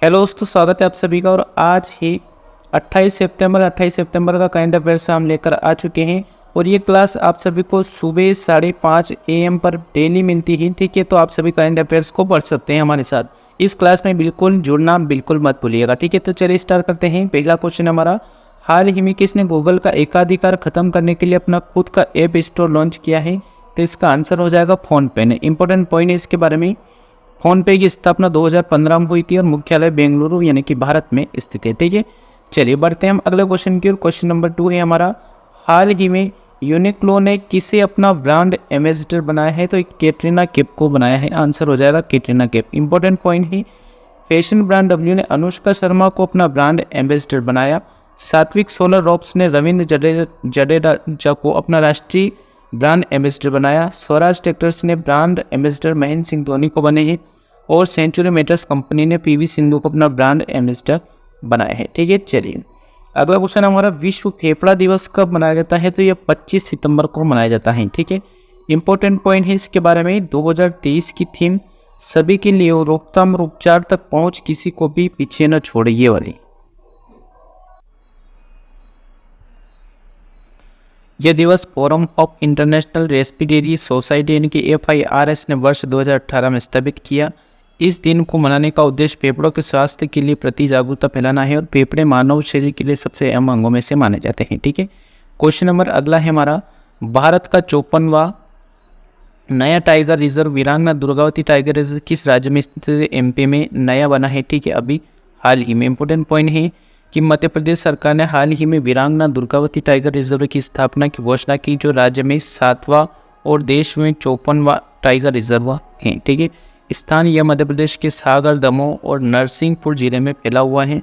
Hello दोस्तों, स्वागत है आप सभी का। और आज ही 28 सितंबर का करंट अफेयर्स हम लेकर आ चुके हैं। और ये क्लास आप सभी को सुबह 5:30 AM पर डेली मिलती है। ठीक है, तो आप सभी करंट अफेयर्स को पढ़ सकते हैं हमारे साथ। इस क्लास में बिल्कुल जुड़ना बिल्कुल मत भूलिएगा। ठीक है, तो चलिए स्टार्ट करते हैं। पहला क्वेश्चन हमारा, हाल ही में किसने गूगल का एकाधिकार खत्म करने के लिए अपना खुद का ऐप स्टोर लॉन्च किया है? तो इसका आंसर हो जाएगा फ़ोनपे ने। इंपॉर्टेंट पॉइंट है इसके बारे में। फ़ोनपे की स्थापना 2015 में हुई थी और मुख्यालय बेंगलुरु यानी कि भारत में स्थित है। ठीक है, चलिए बढ़ते हैं हम अगले क्वेश्चन की ओर। क्वेश्चन नंबर 2 है हमारा, हाल ही में यूनिक्लो ने किसे अपना ब्रांड एम्बेसडर बनाया है? तो कैटरीना कैफ को बनाया है। आंसर हो जाएगा कैटरीना कैफ। इंपॉर्टेंट पॉइंट है, फैशन ब्रांड डब्ल्यू ने अनुष्का शर्मा को अपना ब्रांड एम्बेसडर बनाया। सात्विक सोलर रॉप्स ने रविंद्र जडेजा को अपना राष्ट्रीय ब्रांड एम्बेसडर बनाया। स्वराज ट्रैक्टर्स ने ब्रांड एम्बेसडर महेंद्र सिंह धोनी को बने हैं। और सेंचुरी मेटर्स कंपनी ने पीवी सिंधु को अपना ब्रांड एम्बेसडर बनाया है। ठीक है, चलिए अगला क्वेश्चन हमारा, विश्व फेफड़ा दिवस कब मनाया जाता है? तो ये 25 सितंबर को मनाया जाता है। ठीक है, इंपॉर्टेंट पॉइंट है इसके बारे में। 2023 की थीम सभी के लिए रोकथाम और उपचार तक पहुंच, किसी को भी पीछे न छोड़े, ये वाली। यह दिवस forum of international respiratory society यानी कि FIRS ने वर्ष 2018 में स्थापित किया। इस दिन को मनाने का उद्देश्य फेफड़ों के स्वास्थ्य के लिए प्रति जागरूकता फैलाना है। और फेफड़े मानव शरीर के लिए सबसे अहम अंगों में से माने जाते हैं। ठीक है, क्वेश्चन नंबर अगला है हमारा, भारत का 54वां नया टाइगर रिजर्व वीरांगना दुर्गावती टाइगर रिजर्व किस राज्य में स्थित है? MP में नया बना है। ठीक है, अभी हाल ही में। इंपोर्टेंट पॉइंट है कि मध्य प्रदेश सरकार ने हाल ही में वीरांगना दुर्गावती टाइगर रिजर्व की स्थापना की घोषणा की, जो राज्य में 7वां और देश में 54वां टाइगर रिजर्व है। ठीक है, स्थान यह मध्य प्रदेश के सागर, दमोह और नरसिंहपुर जिले में फैला हुआ है।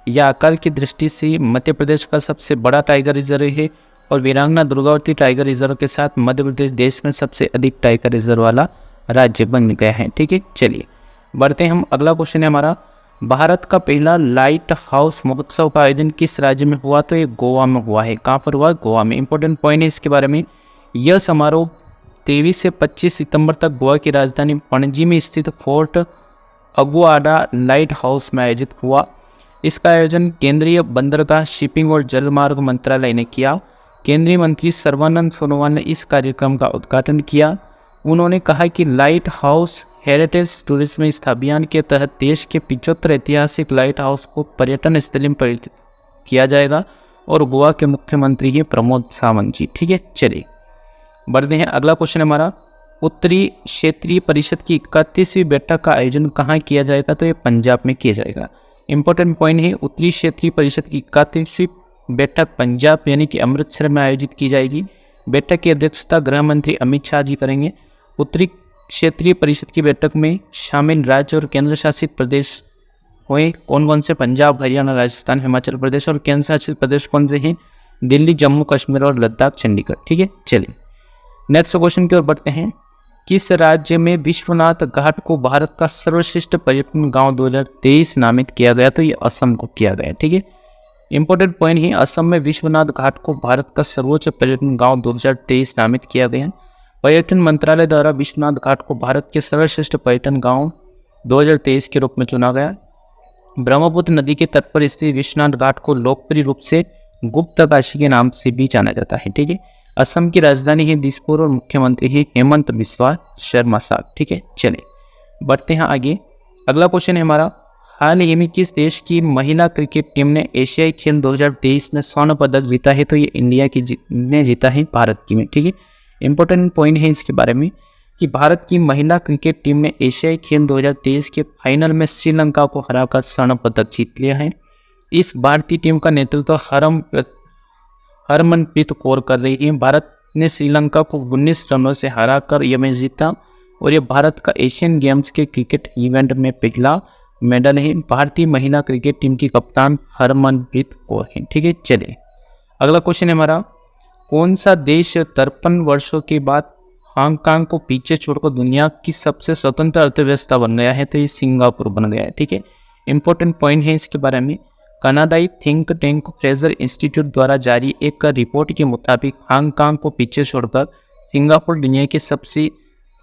यह आकार की दृष्टि से मध्य प्रदेश का सबसे बड़ा टाइगर रिजर्व है। और वीरांगना दुर्गावती टाइगर रिजर्व के साथ मध्य प्रदेश देश में सबसे अधिक टाइगर रिजर्व वाला राज्य बन गया है। ठीक है, चलिए बढ़ते हैं हम। अगला क्वेश्चन है हमारा, भारत का पहला लाइट हाउस महोत्सव का आयोजन किस राज्य में हुआ? तो ये गोवा में हुआ है। कहाँ पर हुआ? गोवा में। इंपॉर्टेंट पॉइंट है इसके बारे में। यह समारोह 23 से 25 सितंबर तक गोवा की राजधानी पणजी में स्थित फोर्ट अगुआडा लाइट हाउस में आयोजित हुआ। इसका आयोजन केंद्रीय बंदरगाह, शिपिंग और जलमार्ग मंत्रालय ने किया। केंद्रीय मंत्री सर्बानंद सोनोवाल ने इस कार्यक्रम का उद्घाटन किया। उन्होंने कहा कि लाइट हाउस हेरिटेज टूरिज्म इस अभियान के तहत देश के 75 ऐतिहासिक लाइट हाउस को पर्यटन स्थल में परिवर्तित किया जाएगा। और गोवा के मुख्यमंत्री हैं प्रमोद सावंत जी। ठीक है, चलिए बढ़ते हैं। अगला क्वेश्चन हमारा, उत्तरी क्षेत्रीय परिषद की 31वीं बैठक का आयोजन कहाँ किया जाएगा? तो ये पंजाब में किया जाएगा। इंपॉर्टेंट पॉइंट है, उत्तरी क्षेत्रीय परिषद की 31वीं बैठक पंजाब यानी कि अमृतसर में आयोजित की जाएगी। बैठक की अध्यक्षता गृह मंत्री अमित शाह जी करेंगे। उत्तरी क्षेत्रीय परिषद की बैठक में शामिल राज्य और केंद्र शासित प्रदेश हुए कौन कौन से? पंजाब, हरियाणा, राजस्थान, हिमाचल प्रदेश। और केंद्र शासित प्रदेश कौन से हैं? दिल्ली, जम्मू कश्मीर और लद्दाख, चंडीगढ़। ठीक है, चलिए नेक्स्ट क्वेश्चन की ओर बढ़ते हैं। किस राज्य में विश्वनाथ घाट को भारत का सर्वश्रेष्ठ पर्यटन गांव 2023 नामित किया गया? तो ये असम को किया गया। ठीक है, इंपॉर्टेंट पॉइंट है, असम में विश्वनाथ घाट को भारत का सर्वोच्च पर्यटन गांव 2023 नामित किया गया। पर्यटन मंत्रालय द्वारा विश्वनाथ घाट को भारत के सर्वश्रेष्ठ पर्यटन गांव 2023 के रूप में चुना गया। ब्रह्मपुत्र नदी के तट पर स्थित विश्वनाथ घाट को लोकप्रिय रूप से गुप्तकाशी के नाम से भी जाना जाता है। ठीक है, असम की राजधानी है दिसपुर और मुख्यमंत्री है हेमंत बिस्वा शर्मा साहब। ठीक है, चलिए बढ़ते हैं आगे। अगला क्वेश्चन है हमारा, हाल ही में किस देश की महिला क्रिकेट टीम ने एशियाई खेल 2023 में स्वर्ण पदक जीता है? तो ये इंडिया की ने जीता है, भारत की में। ठीक है, इंपॉर्टेंट पॉइंट है इसके बारे में कि भारत की महिला क्रिकेट टीम ने एशियाई खेल 2023 के फाइनल में श्रीलंका को हराकर स्वर्ण पदक जीत लिया है। इस भारतीय टीम का नेतृत्व हरमनप्रीत कौर कर रही है। भारत ने श्रीलंका को 19 रनों से हराकर यह मैच जीता। और यह भारत का एशियन गेम्स के क्रिकेट इवेंट में पहला मेडल है। भारतीय महिला क्रिकेट टीम की कप्तान हरमनप्रीत कौर है। ठीक है, चलिए अगला क्वेश्चन है हमारा, कौन सा देश 53 वर्षों के बाद हांगकांग को पीछे छोड़कर दुनिया की सबसे स्वतंत्र अर्थव्यवस्था बन गया है? तो ये सिंगापुर बन गया है। ठीक है, इंपॉर्टेंट पॉइंट है इसके बारे में। कनाडाई थिंक टैंक फ्रेजर इंस्टीट्यूट द्वारा जारी एक रिपोर्ट के मुताबिक हांगकांग को पीछे छोड़कर सिंगापुर दुनिया की सबसे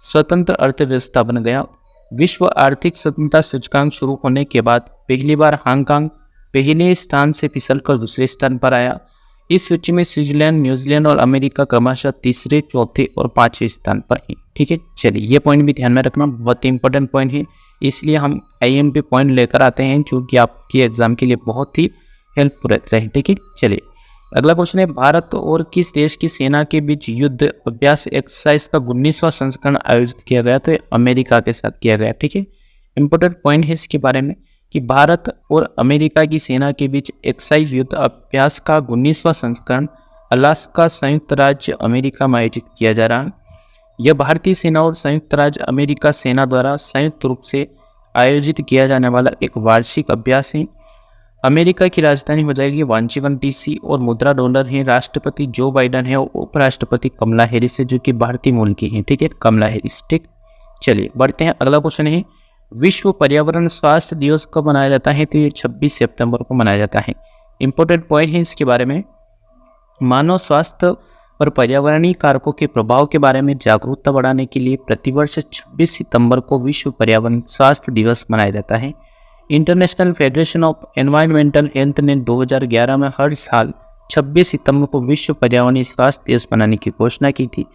स्वतंत्र अर्थव्यवस्था बन गया। विश्व आर्थिक स्वतंत्रता सूचकांक शुरू होने के बाद पहली बार हांगकांग पहले स्थान से फिसलकर दूसरे स्थान पर आया। इस सूची में स्विट्जरलैंड, न्यूजीलैंड और अमेरिका क्रमशः तीसरे, चौथे और पांचवें स्थान पर है। ठीक है, चलिए ये पॉइंट भी ध्यान में रखना, बहुत ही इंपॉर्टेंट पॉइंट है, इसलिए हम IMP पॉइंट लेकर आते हैं जो कि आपके एग्जाम के लिए बहुत ही हेल्पफुल रहता है। ठीक है, चलिए अगला क्वेश्चन है, भारत और किस देश की सेना के बीच युद्ध अभ्यास एक्सरसाइज का 19वां संस्करण आयोजित किया गया? तो अमेरिका के साथ किया गया। ठीक है, इंपॉर्टेंट पॉइंट है इसके बारे में कि भारत और अमेरिका की सेना के बीच एक्सरसाइज युद्ध अभ्यास का 19वां संस्करण अलास्का, संयुक्त राज्य अमेरिका में आयोजित किया जा रहा है। यह भारतीय सेना और संयुक्त राज्य अमेरिका सेना द्वारा संयुक्त रूप से आयोजित किया जाने वाला एक वार्षिक अभ्यास है। अमेरिका की राजधानी हो जाएगी वाशिंगटन DC और मुद्रा डॉलर है। राष्ट्रपति जो बाइडेन है और उपराष्ट्रपति कमला हैरिस है जो कि भारतीय मूल की है। ठीक है, कमला हैरिस। ठीक, चलिए बढ़ते हैं, अगला क्वेश्चन है, विश्व पर्यावरण स्वास्थ्य दिवस कब मनाया जाता है? तो ये 26 सितंबर को मनाया जाता है। इंपॉर्टेंट पॉइंट है इसके बारे में, मानव स्वास्थ्य पर पर्यावरणीय कारकों के प्रभाव के बारे में जागरूकता बढ़ाने के लिए प्रतिवर्ष 26 सितंबर को विश्व पर्यावरण स्वास्थ्य दिवस मनाया जाता है। International federation of environmental health ने 2011 में हर साल 26 सितंबर को विश्व पर्यावरणीय स्वास्थ्य दिवस मनाने की घोषणा की थी।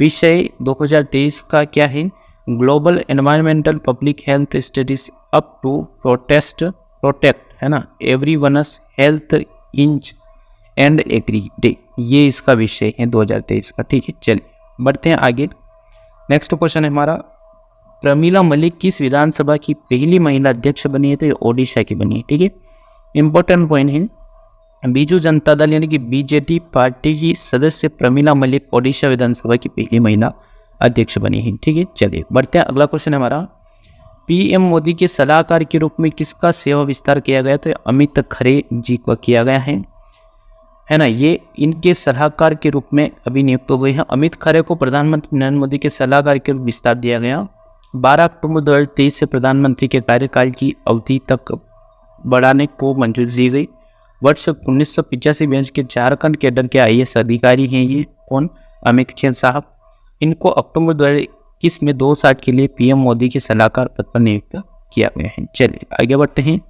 विषय 2023 का क्या है? Global environmental public health studies up to protect है ना everyone's health each and every day, ये इसका विषय है 2023 का। ठीक है, चलिए बढ़ते हैं आगे। नेक्स्ट क्वेश्चन है हमारा, प्रमीला मलिक किस विधानसभा की पहली महिला अध्यक्ष बनी है? तो ये ओडिशा की बनी है। ठीक है, इंपॉर्टेंट पॉइंट है, बीजू जनता दल यानी कि BJD पार्टी की सदस्य प्रमीला मलिक ओडिशा विधानसभा की पहली महिला अध्यक्ष बनी है। ठीक है, चलिए बढ़ते हैं, अगला क्वेश्चन है हमारा, PM मोदी के सलाहकार के रूप में किसका सेवा विस्तार किया गया? तो अमित खरे जी को किया गया है ना, ये इनके सलाहकार के रूप में अभी नियुक्त हो गए हैं। अमित खरे को प्रधानमंत्री नरेंद्र मोदी के सलाहकार के रूप में विस्तार दिया गया। 12 अक्टूबर 2023 से प्रधानमंत्री के कार्यकाल की अवधि तक बढ़ाने को मंजूरी दी गई। वर्ष 1985 बैच के झारखंड कैडर के IAS अधिकारी हैं ये कौन? अमित खरे साहब। इनको अक्टूबर 2021 में 2 साल के लिए PM मोदी के सलाहकार पद पर नियुक्त किया गया है। चलिए आगे बढ़ते हैं,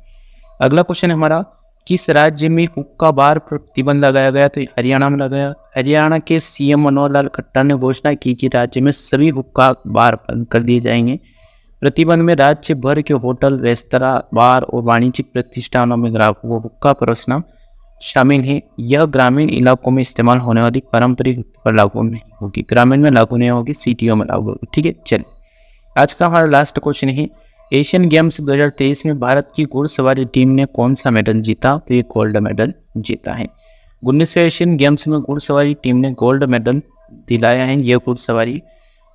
अगला क्वेश्चन है हमारा, किस राज्य में हुक्का बार पर प्रतिबंध लगाया गया? तो हरियाणा में लगाया। हरियाणा के CM मनोहर लाल खट्टर ने घोषणा की कि राज्य में सभी हुक्का बार बंद कर दिए जाएंगे। प्रतिबंध में राज्य भर के होटल, रेस्तरां, बार और वाणिज्यिक प्रतिष्ठानों में ग्राहकों को हुक्का परोसना शामिल है। यह ग्रामीण इलाकों में इस्तेमाल होने वाली पारंपरिक हुक्का पर लागू नहीं होगी, ग्रामीण में लागू नहीं होगी, सिटियों में लागू होगी। ठीक है, चलिए आज का हमारा लास्ट क्वेश्चन है, एशियन गेम्स 2023 में भारत की घुड़सवारी टीम ने कौन सा मेडल जीता? तो ये गोल्ड मेडल जीता है। 19वें एशियन गेम्स में घुड़सवारी टीम ने गोल्ड मेडल दिलाया है। यह घुड़सवारी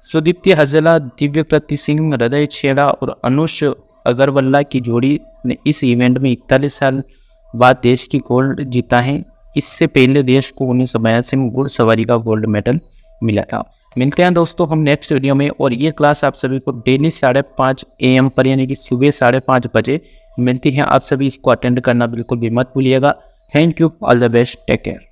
सुदीप्ति हजेला, दिव्यकृति सिंह, हृदय छेड़ा और अनुष अगरवाला की जोड़ी ने इस इवेंट में 41 साल बाद देश की गोल्ड जीता है। इससे पहले देश को 1982 में घुड़सवारी का गोल्ड मेडल मिला था। मिलते हैं दोस्तों हम नेक्स्ट वीडियो में, और ये क्लास आप सभी को डेली 5:30 AM पर यानी कि सुबह 5:30 बजे मिलती है। आप सभी इसको अटेंड करना बिल्कुल भी मत भूलिएगा। Thank you, all the best, take care.